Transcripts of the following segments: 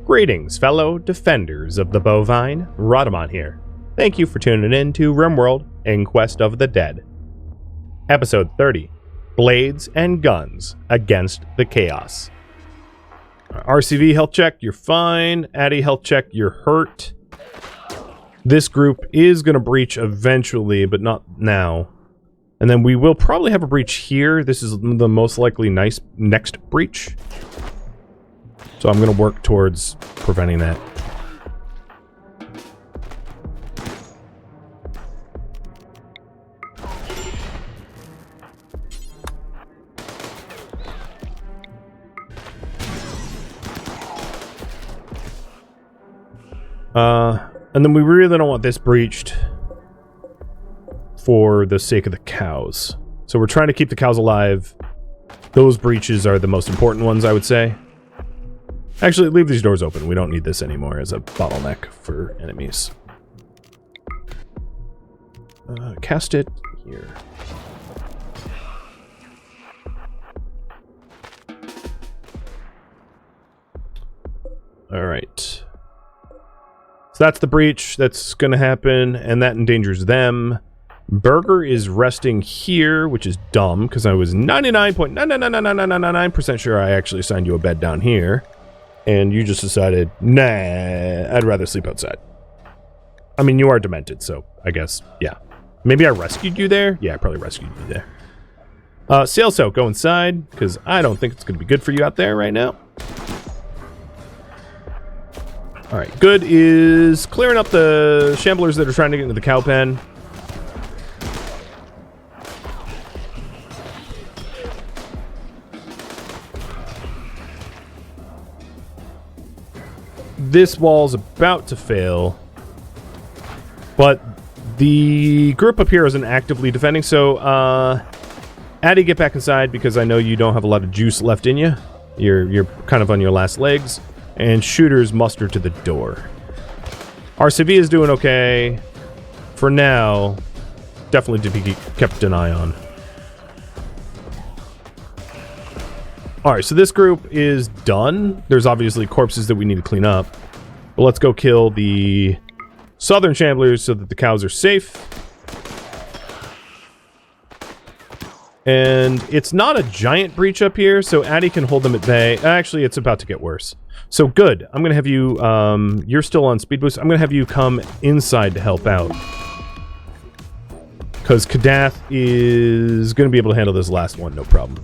Greetings, fellow defenders of the bovine. Rhadamant here. Thank you for tuning in to RimWorld: Inquest of the Dead. Episode 30. Blades and Guns Against the Chaos. RCV health check, you're fine. Addy health check, you're hurt. This group is going to breach eventually, but not now. And then we will probably have a breach here. This is the most likely next breach. So I'm going to work towards preventing that. And then we really don't want this breached for the sake of the cows. So we're trying to keep the cows alive. Those breaches are the most important ones, I would say. Actually, leave these doors open. We don't need this anymore as a bottleneck for enemies. Cast it here. Alright. So that's the breach that's going to happen, and that endangers them. Burger is resting here, which is dumb, because I was 99.99999% sure I actually assigned you a bed down here. And you just decided, nah, I'd rather sleep outside. I mean, you are demented, so I guess, yeah. Maybe I rescued you there? Yeah, I probably rescued you there. Sail soak, go inside, because I don't think it's going to be good for you out there right now. Alright, good is clearing up the shamblers that are trying to get into the cow pen. This wall's about to fail, but the group up here isn't actively defending, so Addy, get back inside because I know you don't have a lot of juice left in you. You're kind of on your last legs. And shooters muster to the door. RCV is doing okay. For now, definitely to be kept an eye on. Alright, so this group is done. There's obviously corpses that we need to clean up. But let's go kill the southern shamblers so that the cows are safe. And it's not a giant breach up here, so Addy can hold them at bay. Actually, it's about to get worse. So good. I'm going to have you, you're still on speed boost. I'm going to have you come inside to help out. Because Kadath is going to be able to handle this last one, no problem.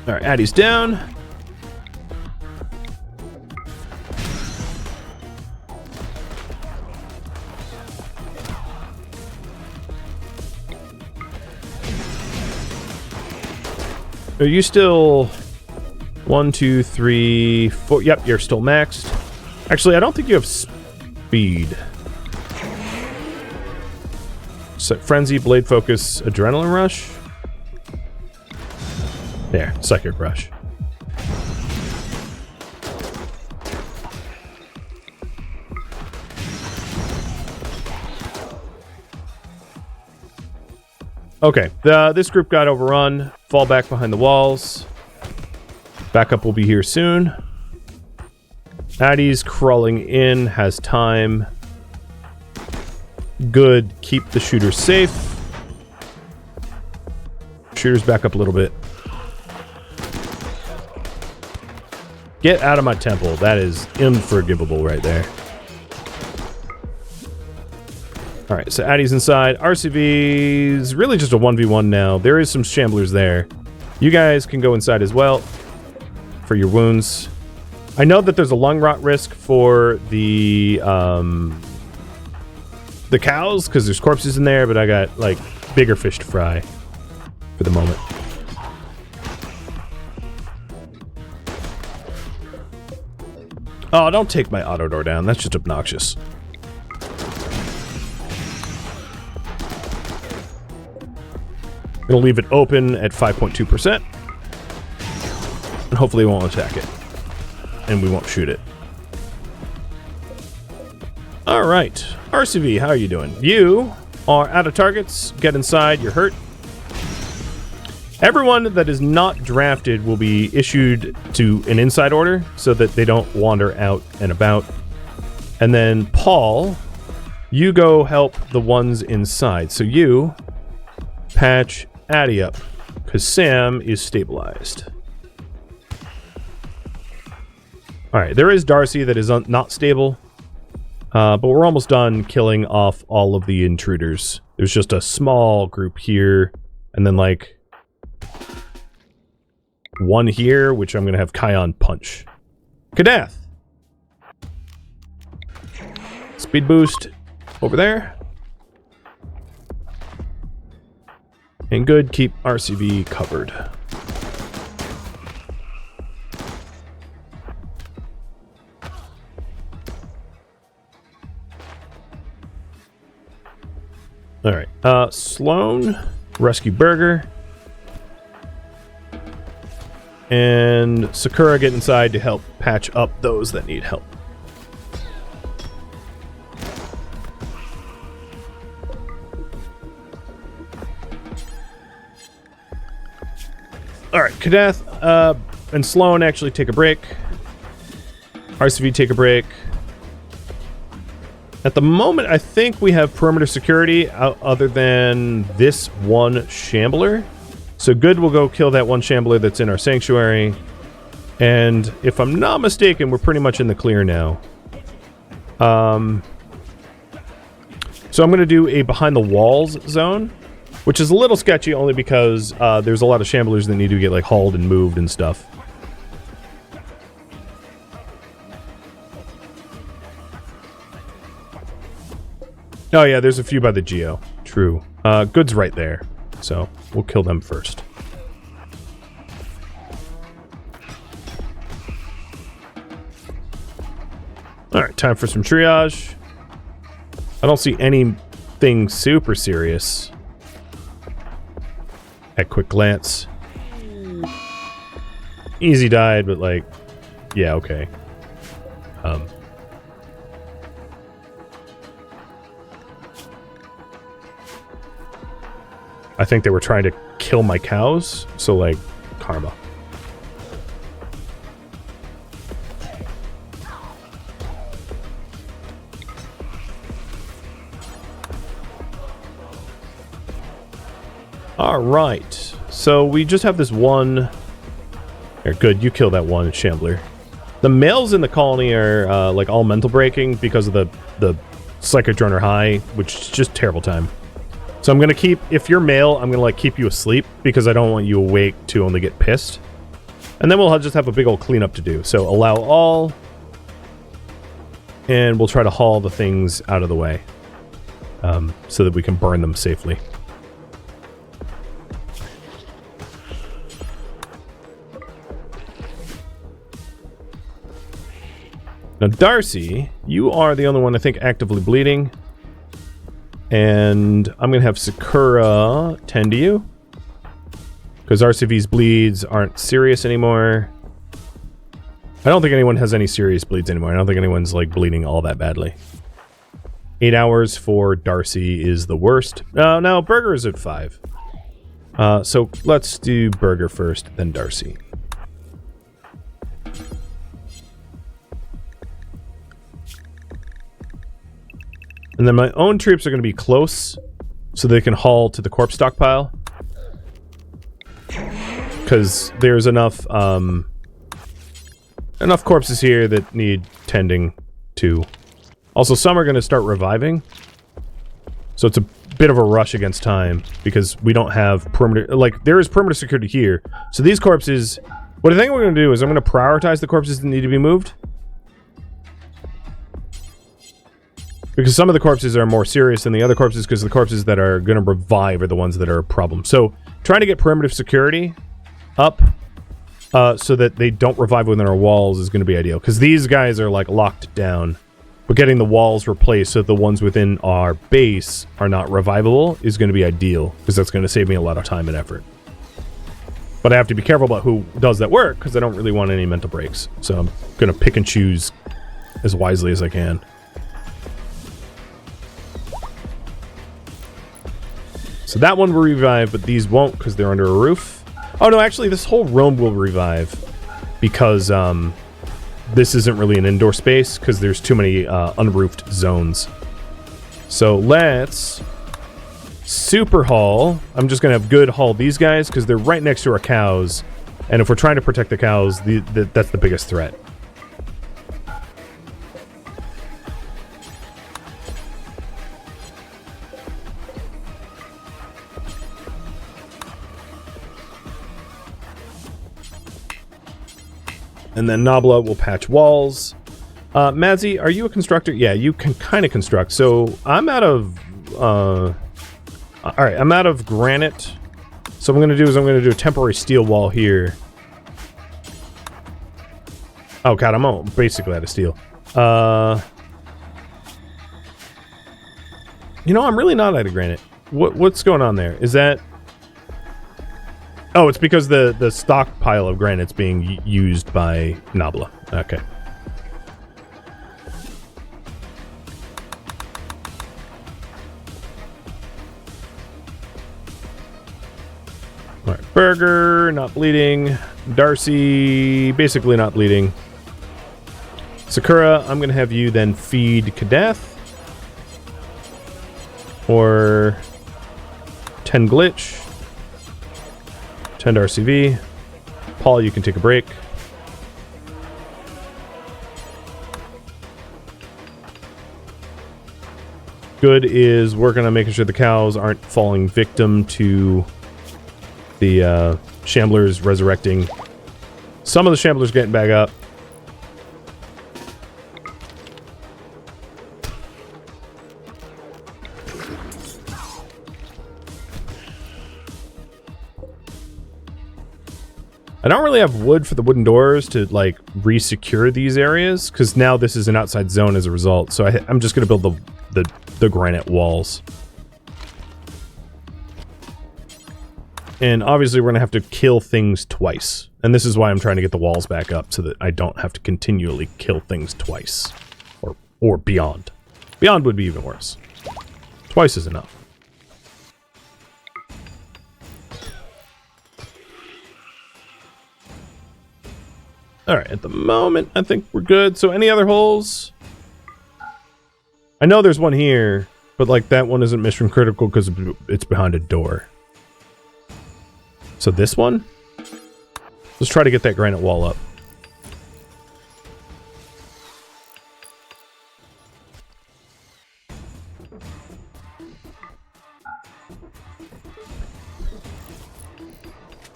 Alright, Addy's down. Are you still 1, 2, 3, 4? Yep, you're still maxed. Actually, I don't think you have speed. So, Frenzy, Blade Focus, Adrenaline Rush. There, Psychic Rush. Okay, this group got overrun. Fall back behind the walls. Backup will be here soon. Addy's crawling in, has time. Good, keep the shooters safe. Shooters back up a little bit. Get out of my temple. That is unforgivable right there. Alright, so Addy's inside. RCV's really just a 1v1 now. There is some shamblers there. You guys can go inside as well for your wounds. I know that there's a lung rot risk for the cows because there's corpses in there, but I got, like, bigger fish to fry for the moment. Oh, don't take my auto door down. That's just obnoxious. Gonna leave it open at 5.2%. And hopefully it won't attack it. And we won't shoot it. Alright. RCV, how are you doing? You are out of targets. Get inside. You're hurt. Everyone that is not drafted will be issued to an inside order so that they don't wander out and about. And then Paul, you go help the ones inside. So you patch Addy up because Sam is stabilized. Alright, there is Darcy that is not stable. But we're almost done killing off all of the intruders. There's just a small group here, and then like one here, which I'm gonna have Kion punch. Kadath! Speed boost over there. And good, keep RCV covered. Alright, Sloan, rescue Burger. And Sakura get inside to help patch up those that need help. Alright, Kadath and Sloan actually take a break. RCV take a break. At the moment, I think we have perimeter security other than this one shambler. So Good will go kill that one shambler that's in our sanctuary. And if I'm not mistaken, we're pretty much in the clear now. So I'm going to do a behind the walls zone, which is a little sketchy only because there's a lot of shamblers that need to get like hauled and moved and stuff. Oh yeah, there's a few by the Geo. True. Good's right there. So, we'll kill them first. Alright, time for some triage. I don't see anything super serious at quick glance. Easy died, but like, yeah, okay. I think they were trying to kill my cows, so like, karma. Alright, so we just have this one... Here, Good, you kill that one shambler. The males in the colony are like all mental breaking because of the psychic drone high, which is just terrible time. So I'm gonna keep, if you're male, I'm gonna like keep you asleep because I don't want you awake to only get pissed. And then we'll just have a big old cleanup to do. So allow all, and we'll try to haul the things out of the way so that we can burn them safely. Now Darcy, you are the only one I think actively bleeding. And I'm going to have Sakura tend to you. Because RCV's bleeds aren't serious anymore. I don't think anyone has any serious bleeds anymore. I don't think anyone's like bleeding all that badly. 8 hours for Darcy is the worst. No, Burger is at 5. So let's do Burger first, then Darcy. And then my own troops are going to be close so they can haul to the corpse stockpile. Because there's enough enough corpses here that need tending to. Also, some are going to start reviving. So it's a bit of a rush against time because we don't have perimeter... Like, there is perimeter security here. So these corpses... What I think we're going to do is I'm going to prioritize the corpses that need to be moved. Because some of the corpses are more serious than the other corpses, because the corpses that are going to revive are the ones that are a problem. So, trying to get perimeter security up so that they don't revive within our walls is going to be ideal. Because these guys are, like, locked down. But getting the walls replaced so the ones within our base are not revivable is going to be ideal, because that's going to save me a lot of time and effort. But I have to be careful about who does that work, because I don't really want any mental breaks. So I'm going to pick and choose as wisely as I can. So that one will revive, but these won't because they're under a roof. Oh no, actually this whole room will revive because this isn't really an indoor space because there's too many unroofed zones. So let's super haul. I'm just going to have good haul these guys because they're right next to our cows. And if we're trying to protect the cows, that's the biggest threat. And then Nabla will patch walls. Madzi, are you a constructor? Yeah, you can kind of construct. So I'm out of... Alright, I'm out of granite. So what I'm going to do is I'm going to do a temporary steel wall here. Oh god, I'm basically out of steel. You know, I'm really not out of granite. What's going on there? Is that... Oh, it's because the stockpile of granite's being used by Nabla. Okay. Alright, Burger, not bleeding. Darcy, basically not bleeding. Sakura, I'm going to have you then feed Kadath. Or 10 glitch. 10 RCV. Paul, you can take a break. Good is working on making sure the cows aren't falling victim to the shamblers resurrecting. Some of the shamblers getting back up. I don't really have wood for the wooden doors to, like, re-secure these areas, because now this is an outside zone as a result, so I'm just going to build the granite walls. And obviously we're going to have to kill things twice. And this is why I'm trying to get the walls back up, so that I don't have to continually kill things twice. Or beyond. Beyond would be even worse. Twice is enough. Alright, at the moment, I think we're good. So any other holes? I know there's one here, but like that one isn't mission critical because it's behind a door. So this one? Let's try to get that granite wall up.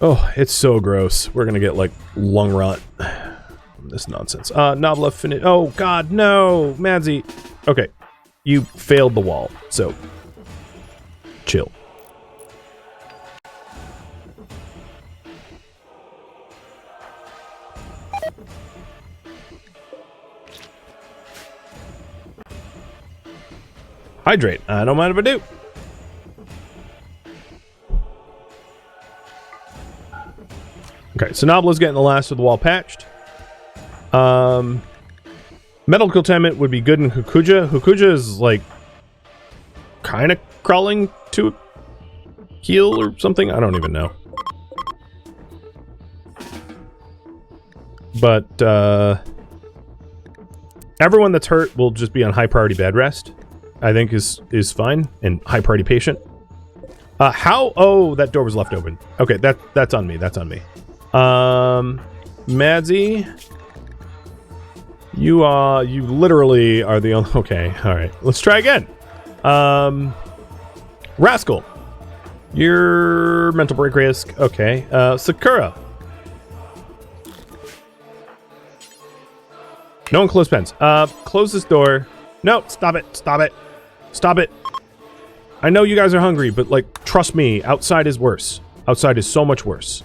Oh, it's so gross. We're gonna get, like, lung rot from this nonsense. Nabla finish. Oh, God, no! Madzi. Okay. You failed the wall, so... chill. Hydrate. I don't mind if I do. Okay, so Nabla's getting the last of the wall patched. Medical containment would be good in Hakuja. Hakuja is, like, kind of crawling to heal or something. I don't even know. But, everyone that's hurt will just be on high priority bed rest. I think is fine. And high priority patient. How? Oh, that door was left open. Okay, that's on me. That's on me. Madzi, you literally are the only... Okay, alright. Let's try again. Rascal, you're mental break risk. Okay. Sakura. No one close pens. Close this door. No, stop it. Stop it. Stop it. I know you guys are hungry, but, like, trust me, outside is worse. Outside is so much worse.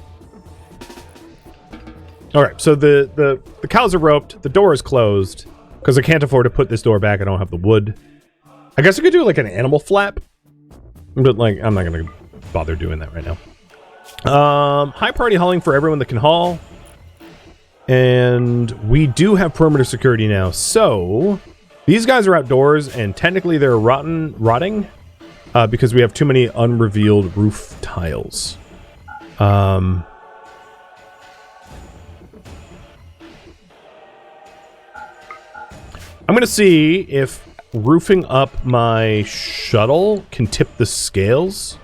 Alright, so the cows are roped, the door is closed. Because I can't afford to put this door back. I don't have the wood. I guess I could do like an animal flap. But like, I'm not going to bother doing that right now. High priority hauling for everyone that can haul. And we do have perimeter security now. So these guys are outdoors and technically they're rotting because we have too many unrevealed roof tiles. I'm going to see if roofing up my shuttle can tip the scales.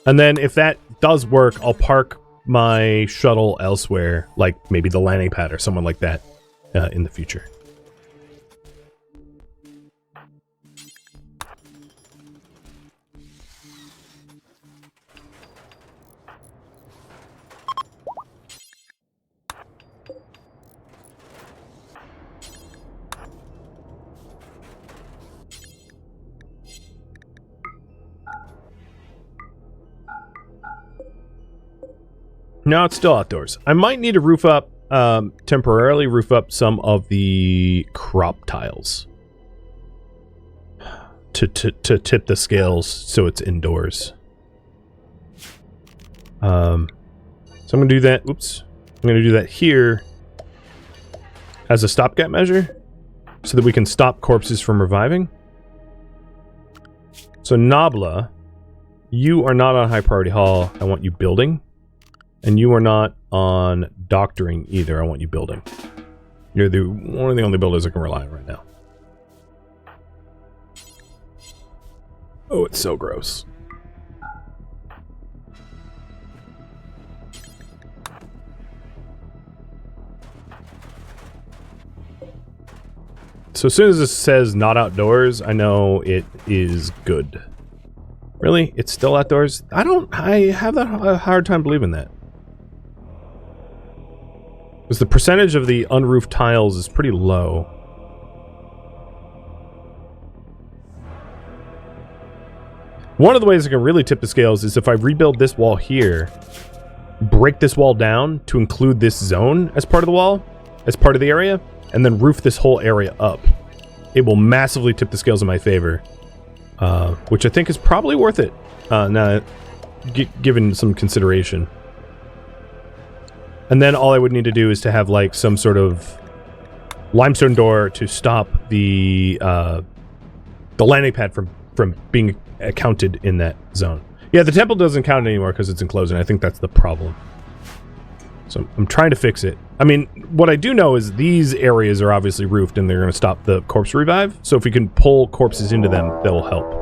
And then if that does work, I'll park my shuttle elsewhere, like maybe the landing pad or someone like that in the future. No, it's still outdoors. I might need to roof up, temporarily roof up some of the crop tiles. To tip the scales so it's indoors. So I'm going to do that. Oops. I'm going to do that here as a stopgap measure so that we can stop corpses from reviving. So Nabla, you are not on high priority haul. I want you building. And you are not on doctoring either. I want you building. You're one of the only builders I can rely on right now. Oh, it's so gross. So as soon as this says not outdoors, I know it is good. Really? It's still outdoors? I have a hard time believing that. Because the percentage of the unroofed tiles is pretty low. One of the ways I can really tip the scales is if I rebuild this wall here, break this wall down to include this zone as part of the wall, as part of the area, and then roof this whole area up. It will massively tip the scales in my favor, which I think is probably worth it, now, given some consideration. And then all I would need to do is to have like some sort of limestone door to stop the landing pad from being counted in that zone. Yeah, the temple doesn't count anymore because it's enclosed, and I think that's the problem. So I'm trying to fix it. I mean, what I do know is these areas are obviously roofed, and they're going to stop the corpse revive. So if we can pull corpses into them, they'll help.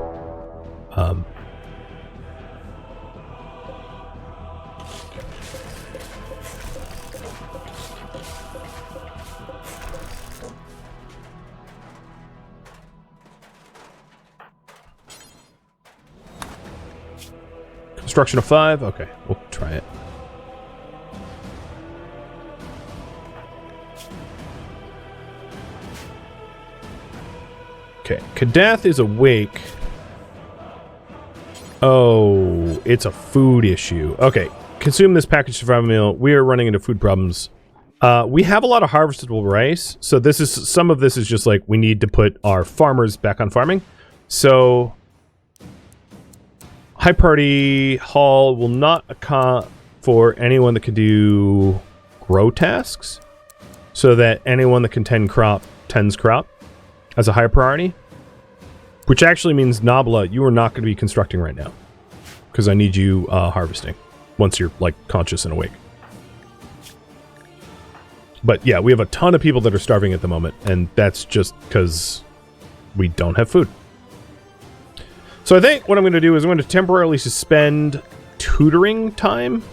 Construction of 5? Okay, we'll try it. Okay, Kadath is awake. Oh, it's a food issue. Okay, consume this packaged survival meal. We are running into food problems. We have a lot of harvestable rice, so this is some of this is just like we need to put our farmers back on farming. So high priority haul will not account for anyone that can do grow tasks, so that anyone that can tends crop as a high priority, which actually means Nabla, you are not going to be constructing right now because I need you harvesting once you're like conscious and awake. But yeah, we have a ton of people that are starving at the moment, and that's just because we don't have food. So I think what I'm going to do is I'm going to temporarily suspend tutoring time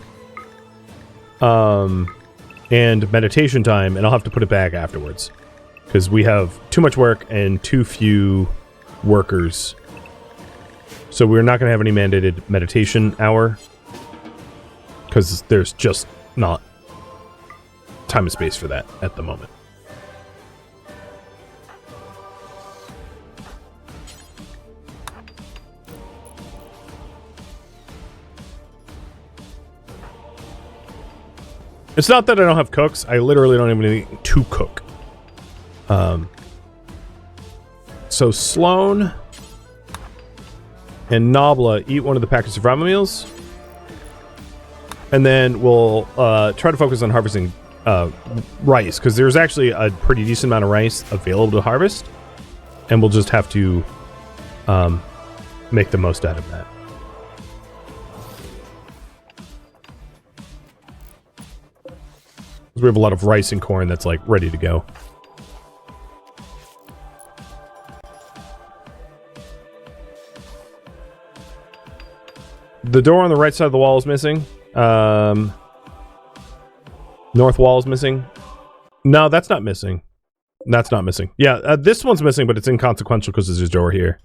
and meditation time, and I'll have to put it back afterwards because we have too much work and too few workers. So we're not going to have any mandated meditation hour because there's just not time and space for that at the moment. It's not that I don't have cooks. I literally don't even need to cook. So Sloan and Nobla eat one of the packaged survival meals. And then we'll try to focus on harvesting rice, because there's actually a pretty decent amount of rice available to harvest. And we'll just have to make the most out of that. We have a lot of rice and corn that's like ready to go. The door on the right side of the wall is missing. North wall is missing. No, that's not missing. That's not missing. Yeah, this one's missing, but it's inconsequential because there's a door here.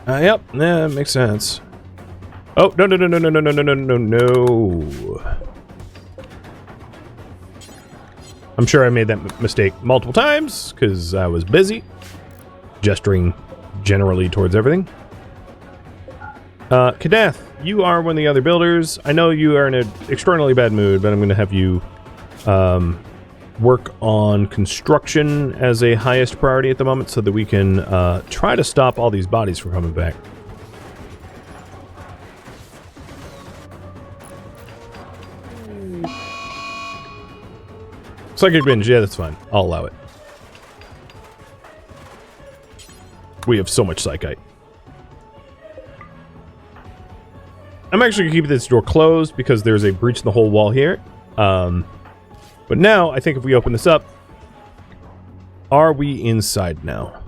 Yep, yeah, that makes sense. Oh, no, no, no, no, no, no, no, no, no, no, no. I'm sure I made that mistake multiple times, because I was busy. Gesturing generally towards everything. Kadath, you are one of the other builders. I know you are in an extraordinarily bad mood, but I'm going to have you work on construction as a highest priority at the moment so that we can try to stop all these bodies from coming back. Psychic binge, yeah, that's fine. I'll allow it. We have so much psychite. I'm actually going to keep this door closed because there's a breach in the whole wall here. But now, I think if we open this up... Are we inside now?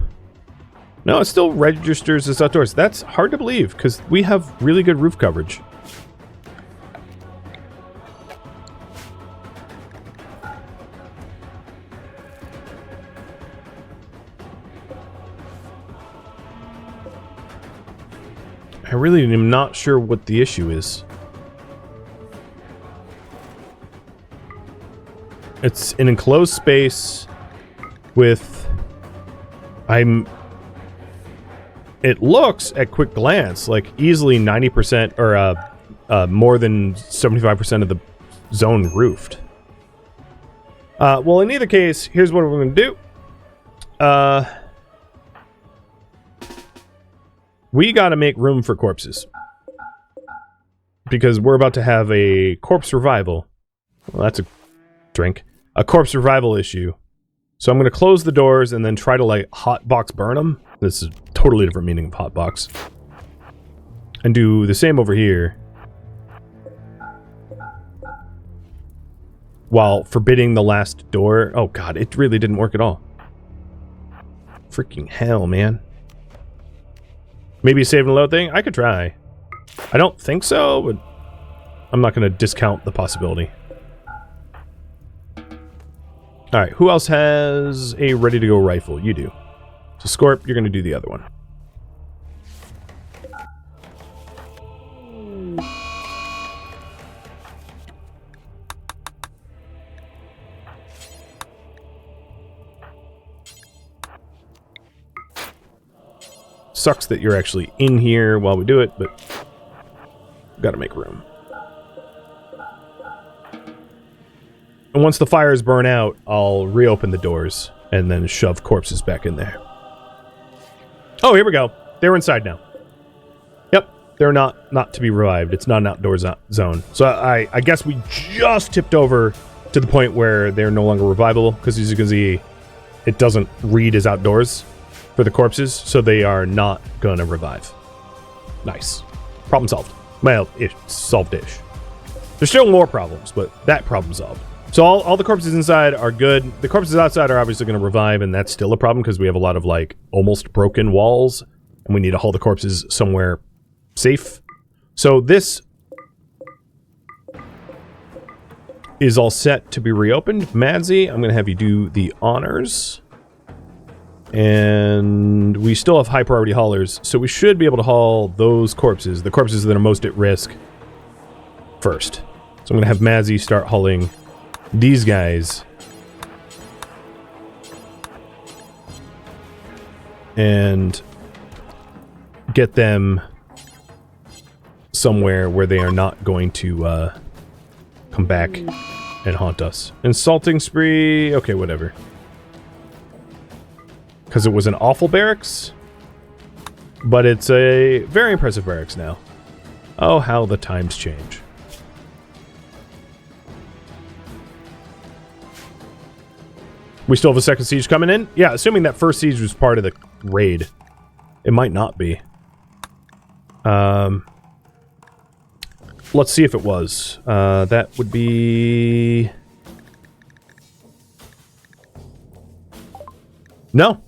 No, it still registers as outdoors. That's hard to believe, because we have really good roof coverage. I really am not sure what the issue is. It's an enclosed space with... It looks, at quick glance, like easily 90% or more than 75% of the zone roofed. Well, in either case, here's what we're going to do. We got to make room for corpses. Because we're about to have a corpse revival. Well, that's a drink. A corpse revival issue. So I'm going to close the doors and then try to, like, hotbox burn them. This is a totally different meaning of hotbox. And do the same over here. While forbidding the last door. Oh, God, it really didn't work at all. Freaking hell, man. Maybe a save and load thing? I could try. I don't think so, but I'm not going to discount the possibility. Alright, who else has a ready-to-go rifle? You do. So, Scorp, you're going to do the other one. Sucks that you're actually in here while we do it, but gotta make room. And once the fires burn out, I'll reopen the doors and then shove corpses back in there. Oh, here we go. They're inside now. Yep, they're not to be revived. It's not an outdoor zone. So I guess we just tipped over to the point where they're no longer revivable, because as you can see, it doesn't read as outdoors for the corpses, so they are not gonna revive. Nice. Problem solved. Well, solved-ish. There's still more problems, but that problem solved. So all the corpses inside are good. The corpses outside are obviously going to revive, and that's still a problem because we have a lot of, like, almost broken walls, and we need to haul the corpses somewhere safe. So this is all set to be reopened. Madsy, I'm going to have you do the honors. And we still have high priority haulers, so we should be able to haul those corpses, the corpses that are most at risk, first. So I'm going to have Madsy start hauling these guys. And get them somewhere where they are not going to come back and haunt us. Insulting spree, okay, whatever. Because it was an awful barracks, but it's a very impressive barracks now. Oh, how the times change. We still have a second siege coming in? Yeah, assuming that first siege was part of the raid. It might not be. Let's see if it was. That would be... No.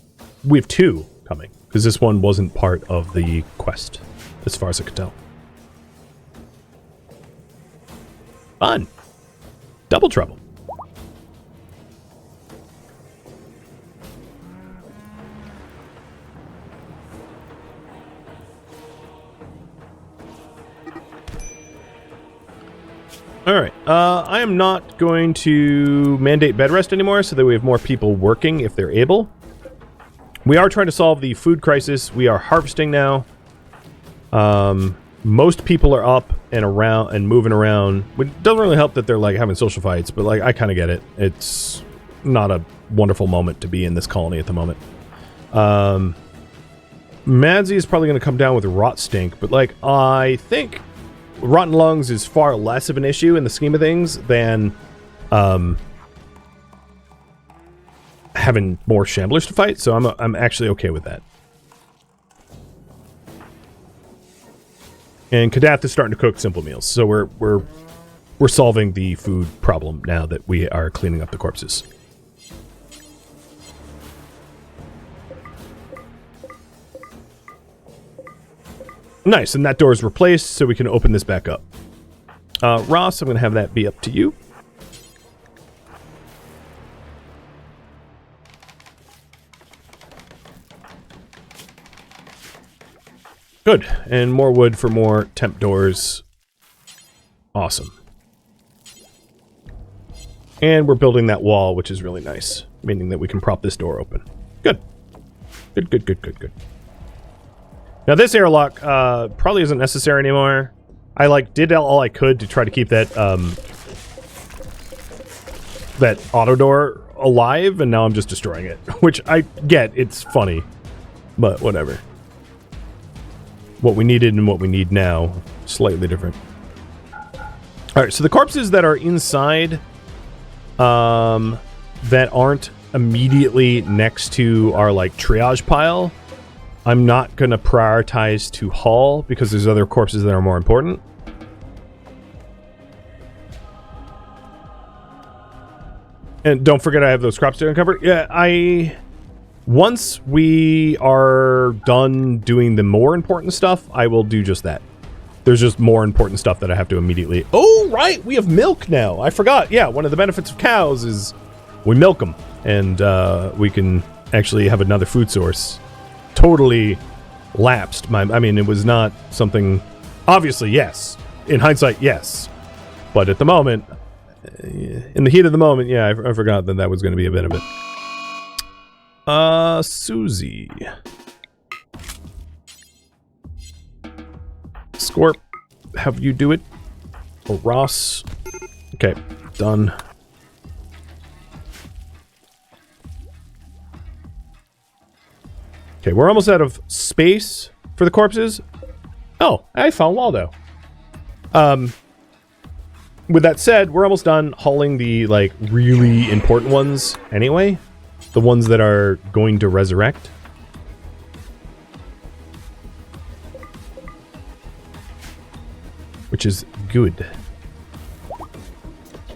We have 2 coming. Because this one wasn't part of the quest. As far as I could tell. Fun. Double trouble. Alright, I am not going to mandate bed rest anymore so that we have more people working if they're able. We are trying to solve the food crisis. We are harvesting now. Most people are up and around and moving around. It doesn't really help that they're like having social fights, but like I kind of get it. It's not a wonderful moment to be in this colony at the moment. Madsy is probably going to come down with rot stink, but like I think rotten lungs is far less of an issue in the scheme of things than having more shamblers to fight, so I'm actually okay with that. And Kadath is starting to cook simple meals, so we're solving the food problem now that we are cleaning up the corpses. Nice, and that door is replaced, so we can open this back up. Ross, I'm going to have that be up to you. Good, and more wood for more temp doors. Awesome. And we're building that wall, which is really nice, meaning that we can prop this door open. Good. Good, good, good, good, good. Now this airlock probably isn't necessary anymore. I like did all I could to try to keep that that auto door alive, and now I'm just destroying it. Which I get, it's funny, but whatever. What we needed and what we need now, slightly different. All right, so the corpses that are inside, that aren't immediately next to our like triage pile, I'm not going to prioritize to haul because there's other corpses that are more important. And don't forget I have those crops to uncover. Yeah, once we are done doing the more important stuff, I will do just that. There's just more important stuff that I have to immediately... Oh, right! We have milk now! I forgot! Yeah, one of the benefits of cows is we milk them. And we can actually have another food source. Totally lapsed. I mean, it was not something... Obviously, yes. In hindsight, yes. But at the moment... In the heat of the moment, yeah, I forgot that that was going to be a bit of it. Susie. Scorp, have you do it? Or Ross. Okay, done. Okay, we're almost out of space for the corpses. Oh, I found Waldo. With that said, we're almost done hauling the, like, really important ones anyway. The ones that are going to resurrect. Which is good.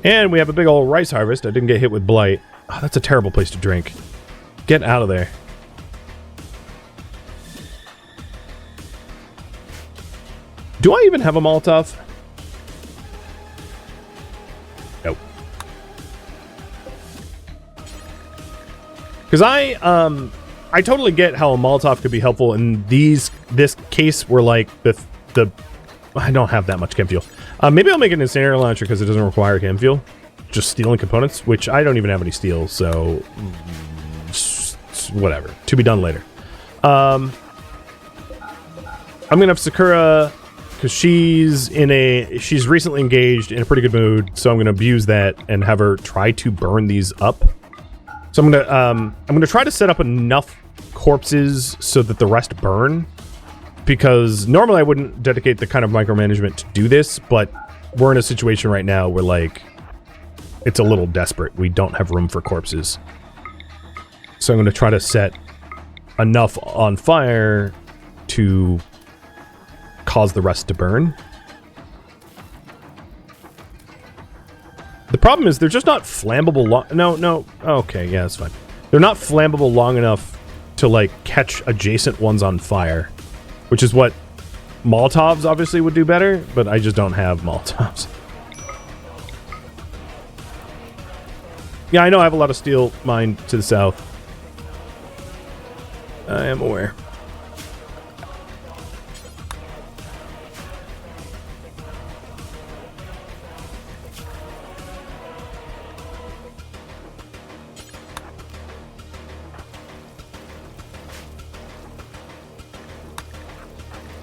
And we have a big old rice harvest. I didn't get hit with blight. Oh, that's a terrible place to drink. Get out of there. Do I even have a Molotov? Nope. Because I totally get how a Molotov could be helpful in this case where like the I don't have that much chem fuel. Maybe I'll make an incendiary launcher because it doesn't require chem fuel. Just stealing components, which I don't even have any steel, so whatever. To be done later. I'm gonna have Sakura, because she's recently engaged in a pretty good mood, so I'm gonna abuse that and have her try to burn these up. So I'm gonna try to set up enough corpses so that the rest burn, because normally I wouldn't dedicate the kind of micromanagement to do this, but we're in a situation right now where, like, it's a little desperate. We don't have room for corpses. So I'm going to try to set enough on fire to cause the rest to burn. The problem is they're just not flammable long... No. Okay, yeah, that's fine. They're not flammable long enough to, like, catch adjacent ones on fire, which is what Molotovs obviously would do better, but I just don't have Molotovs. Yeah, I know I have a lot of steel mined to the south. I am aware.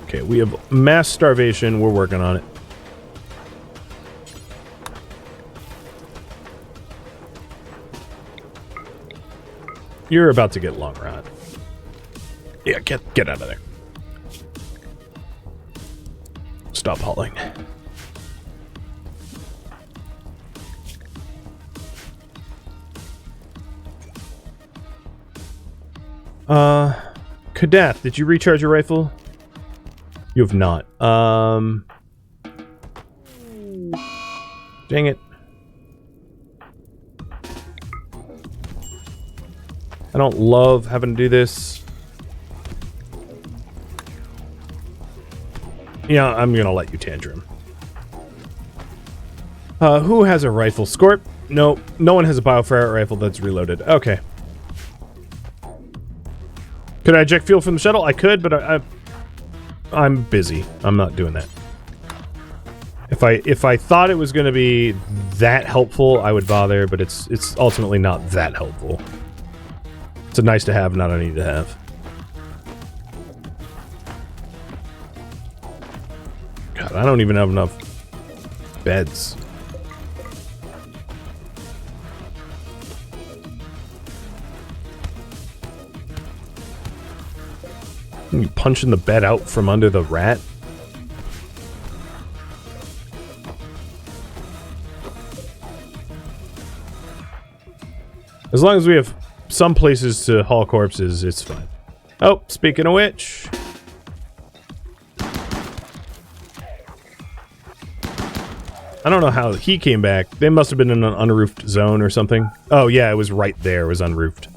Okay, we have mass starvation. We're working on it. You're about to get long rot. Yeah, get out of there. Stop hauling. Kadath, did you recharge your rifle? You have not. Dang it. I don't love having to do this. Yeah, I'm gonna let you tantrum. Who has a rifle? Scorp? No, no one has a bioferret rifle that's reloaded. Okay. Could I eject fuel from the shuttle? I could, but I'm busy. I'm not doing that. If I thought it was going to be that helpful, I would bother, but it's ultimately not that helpful. It's a nice to have, not a need to have. God, I don't even have enough beds. You punching the bed out from under the rat? As long as we have some places to haul corpses, it's fine. Oh, speaking of which... I don't know how he came back. They must have been in an unroofed zone or something. Oh yeah, it was right there. It was unroofed.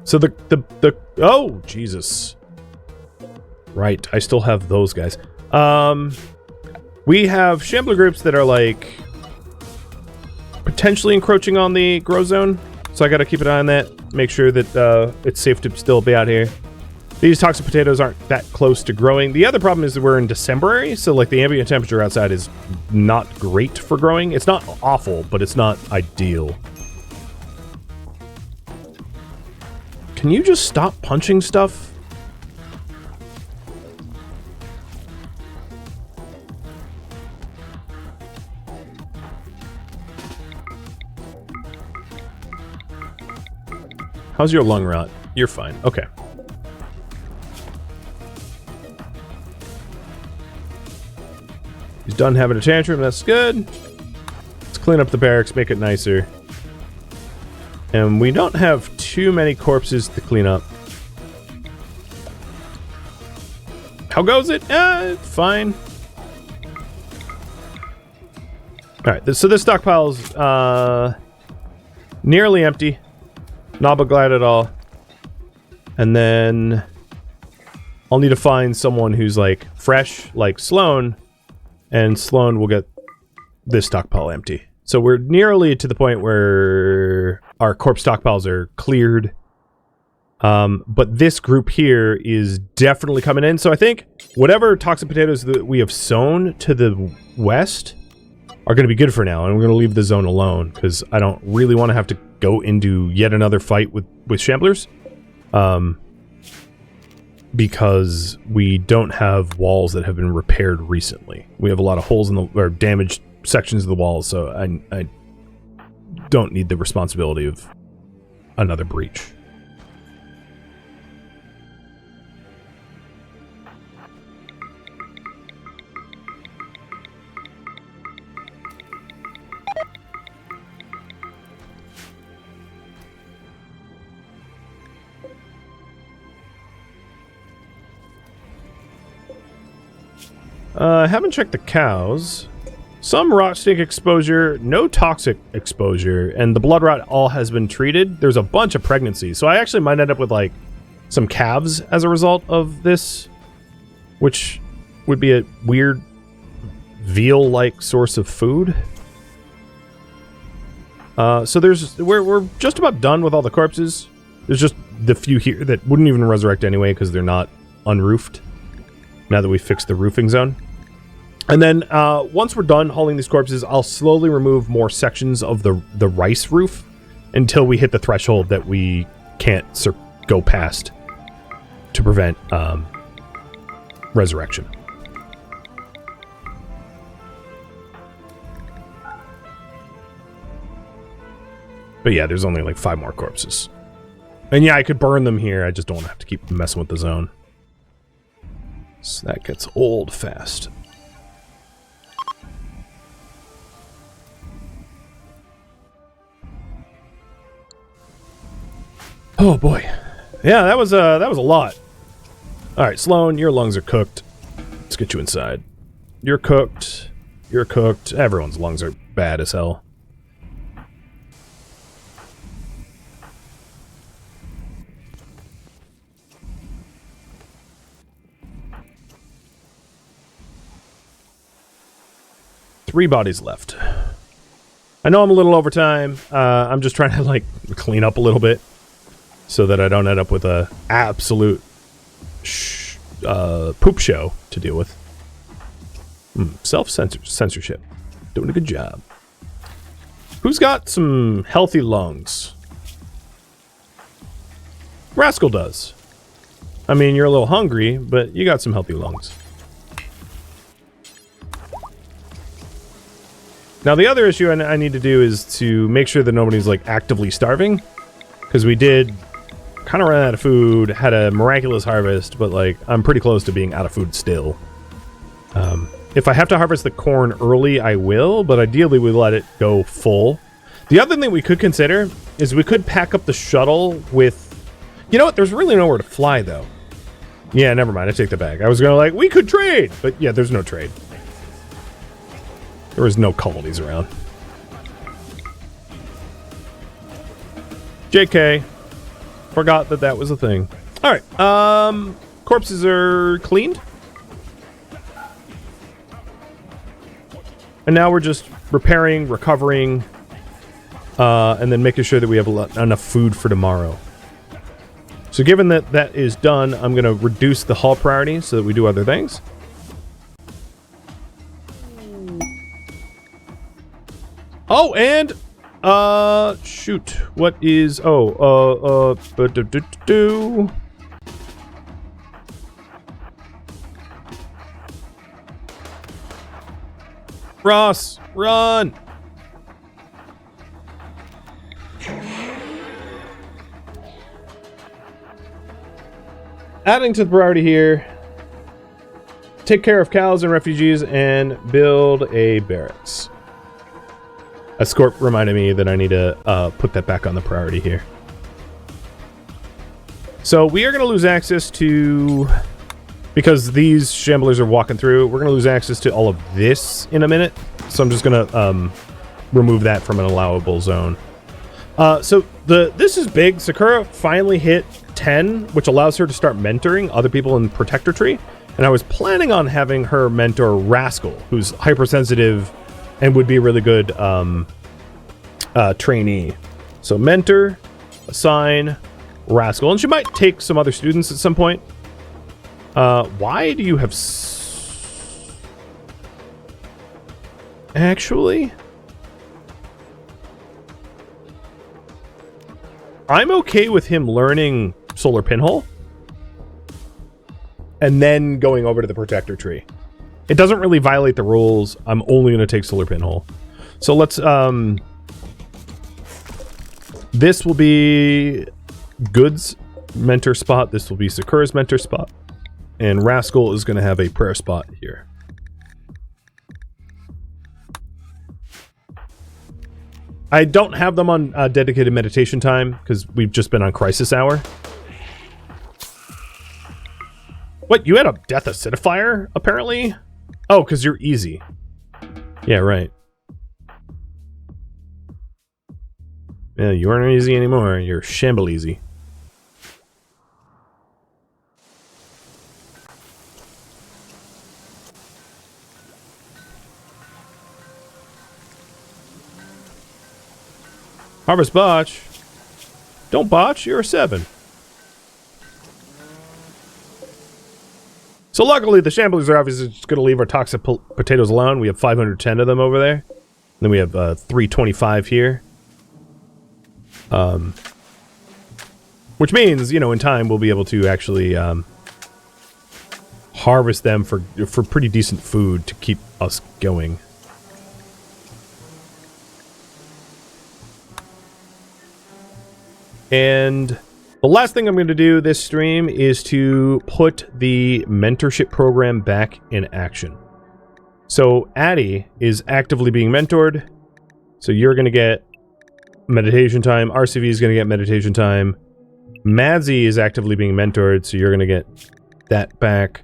So oh, Jesus. Right, I still have those guys. We have shambler groups that are, like, potentially encroaching on the grow zone. So I gotta keep an eye on that. Make sure that it's safe to still be out here. These toxic potatoes aren't that close to growing. The other problem is that we're in December, so, like, the ambient temperature outside is not great for growing. It's not awful, but it's not ideal. Can you just stop punching stuff? How's your lung rot? You're fine. Okay. He's done having a tantrum. That's good. Let's clean up the barracks, make it nicer. And we don't have too many corpses to clean up. How goes it? It's fine. Alright, so this stockpile's nearly empty. Not glad at all. And then I'll need to find someone who's, like, fresh, like Sloan, and Sloan will get this stockpile empty. So we're nearly to the point where our corpse stockpiles are cleared. But this group here is definitely coming in. So I think whatever toxic potatoes that we have sown to the west are going to be good for now, and we're going to leave the zone alone because I don't really want to have to go into yet another fight with shamblers, because we don't have walls that have been repaired recently. We have a lot of holes in the or damaged sections of the walls, so I don't need the responsibility of another breach. I haven't checked the cows. Some rot stink exposure, no toxic exposure, and the blood rot all has been treated. There's a bunch of pregnancies, so I actually might end up with like some calves as a result of this, which would be a weird veal-like source of food. So we're just about done with all the corpses. There's just the few here that wouldn't even resurrect anyway because they're not unroofed. Now that we fixed the roofing zone. And then once we're done hauling these corpses, I'll slowly remove more sections of the rice roof until we hit the threshold that we can't go past to prevent resurrection. But yeah, there's only like 5 more corpses. And yeah, I could burn them here. I just don't want to have to keep messing with the zone. So that gets old fast. Oh boy. Yeah, that was a lot. Alright, Sloan, your lungs are cooked. Let's get you inside. You're cooked. You're cooked. Everyone's lungs are bad as hell. Three bodies left. I know I'm a little over time. I'm just trying to like clean up a little bit so that I don't end up with a absolute poop show to deal with. Self-censorship. Doing a good job. Who's got some healthy lungs? Rascal does. I mean, you're a little hungry, but you got some healthy lungs. Now, the other issue I need to do is to make sure that nobody's, like, actively starving. Because we did kind of run out of food, had a miraculous harvest, but, like, I'm pretty close to being out of food still. If I have to harvest the corn early, I will, but ideally we let it go full. The other thing we could consider is we could pack up the shuttle with... You know what? There's really nowhere to fly, though. Yeah, never mind. I take that back. I was going to, like, we could trade! But, yeah, there's no trade. There was no colonies around. JK. Forgot that that was a thing. Alright, corpses are cleaned. And now we're just repairing, recovering, and then making sure that we have enough food for tomorrow. So given that that is done, I'm going to reduce the haul priority so that we do other things. Oh, and, shoot, what is, Ross, run! Adding to the priority here, take care of cows and refugees and build a barracks. A Scorp reminded me that I need to put that back on the priority here. So we are going to lose access to... Because these shamblers are walking through, we're going to lose access to all of this in a minute. So I'm just going to remove that from an allowable zone. So this is big. Sakura finally hit 10, which allows her to start mentoring other people in Protector Tree. And I was planning on having her mentor Rascal, who's hypersensitive and would be a really good trainee. So mentor, assign, Rascal. And she might take some other students at some point. Why do you have... Actually... I'm okay with him learning Solar Pinhole. And then going over to the Protector Tree. It doesn't really violate the rules. I'm only going to take Solar Pinhole. So let's... This will be Good's mentor spot. This will be Sakura's mentor spot. And Rascal is going to have a prayer spot here. I don't have them on dedicated meditation time because we've just been on crisis hour. What? You had a death acidifier, apparently? Oh, because you're easy. Yeah, right. Yeah, you aren't easy anymore. You're shamble easy. Harvest botch. Don't botch, you're a 7. So luckily the shamblers are obviously just going to leave our toxic potatoes alone. We have 510 of them over there. Then we have 325 here. Which means, you know, in time we'll be able to actually harvest them for pretty decent food to keep us going. And the last thing I'm going to do this stream is to put the mentorship program back in action. So Addie is actively being mentored. So you're going to get meditation time. RCV is going to get meditation time. Madzi is actively being mentored, so you're going to get that back.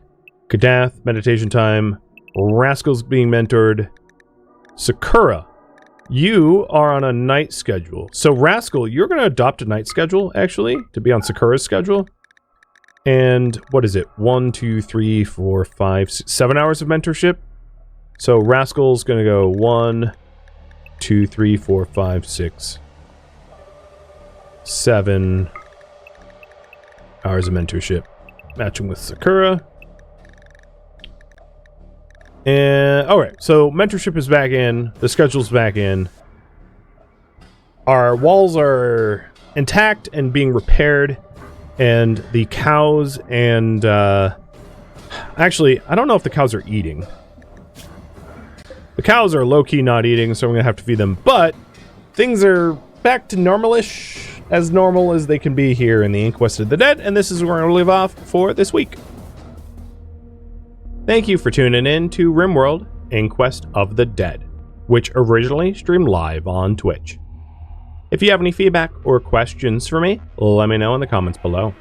Kadath, meditation time. Rascal's being mentored. Sakura, you are on a night schedule. So Rascal, you're going to adopt a night schedule, actually, to be on Sakura's schedule. And what is it? 1, 2, 3, 4, 5, 6, 7 hours of mentorship. So Rascal's going to go 1, 2, 3, 4, 5, 6, 7 hours of mentorship. Matching with Sakura. And, alright, so mentorship is back in. The schedule's back in. Our walls are intact and being repaired. And the cows and, actually, I don't know if the cows are eating. The cows are low-key not eating, so I'm gonna have to feed them. But things are back to normal-ish, as normal as they can be here in the Inquest of the Dead, and this is where we're gonna leave off for this week. Thank you for tuning in to RimWorld Inquest of the Dead, which originally streamed live on Twitch. If you have any feedback or questions for me, let me know in the comments below.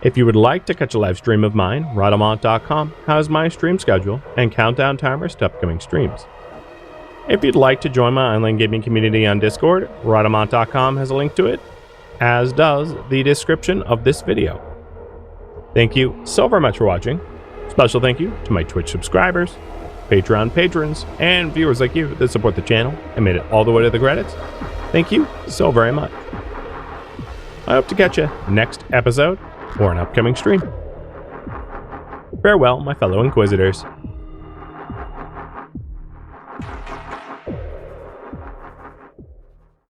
If you would like to catch a live stream of mine, Rhadamant.com has my stream schedule and countdown timers to upcoming streams. If you'd like to join my online gaming community on Discord, Rhadamant.com has a link to it, as does the description of this video. Thank you so very much for watching. Special thank you to my Twitch subscribers, Patreon patrons, and viewers like you that support the channel and made it all the way to the credits. Thank you so very much. I hope to catch you next episode or an upcoming stream. Farewell, my fellow Inquisitors.